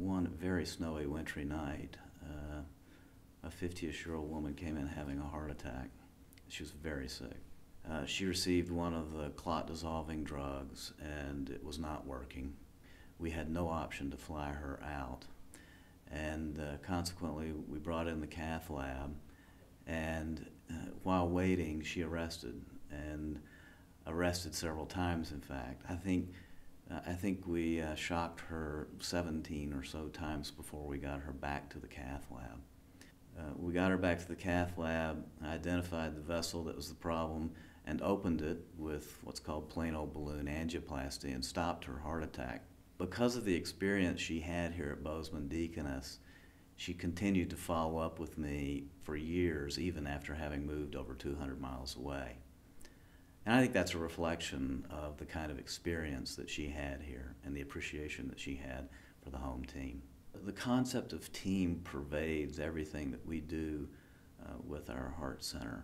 one very snowy, wintry night, a 50-ish-year-old woman came in having a heart attack. She was very sick. She received one of the clot-dissolving drugs, and it was not working. We had no option to fly her out. And consequently, we brought in the cath lab, and while waiting, she arrested several times, in fact. I think we shocked her 17 or so times before we got her back to the cath lab. We got her back to the cath lab, identified the vessel that was the problem, and opened it with what's called plain old balloon angioplasty and stopped her heart attack. Because of the experience she had here at Bozeman Deaconess, she continued to follow up with me for years, even after having moved over 200 miles away. And I think that's a reflection of the kind of experience that she had here and the appreciation that she had for the home team. The concept of team pervades everything that we do with our heart center.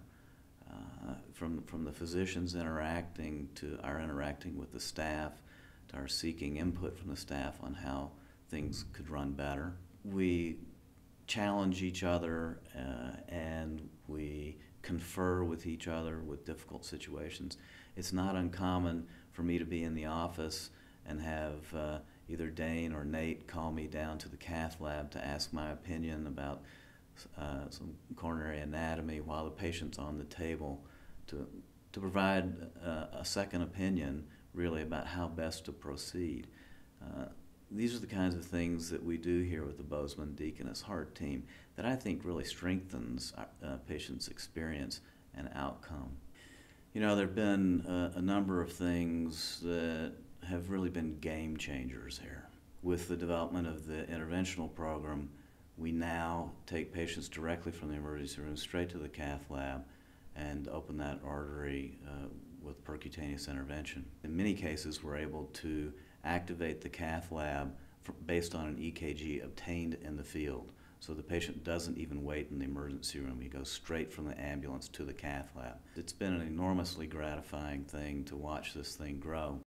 From the physicians interacting to our interacting with the staff, to our seeking input from the staff on how things could run better. We challenge each other and we confer with each other with difficult situations. It's not uncommon for me to be in the office and have either Dane or Nate call me down to the cath lab to ask my opinion about some coronary anatomy while the patient's on the table, to provide a second opinion really about how best to proceed. These are the kinds of things that we do here with the Bozeman Deaconess Heart team that I think really strengthens patients' experience and outcome. You know, there have been a number of things that have really been game changers here. With the development of the interventional program, we now take patients directly from the emergency room straight to the cath lab and open that artery with percutaneous intervention. In many cases, we're able to activate the cath lab based on an EKG obtained in the field. So the patient doesn't even wait in the emergency room. He goes straight from the ambulance to the cath lab. It's been an enormously gratifying thing to watch this thing grow.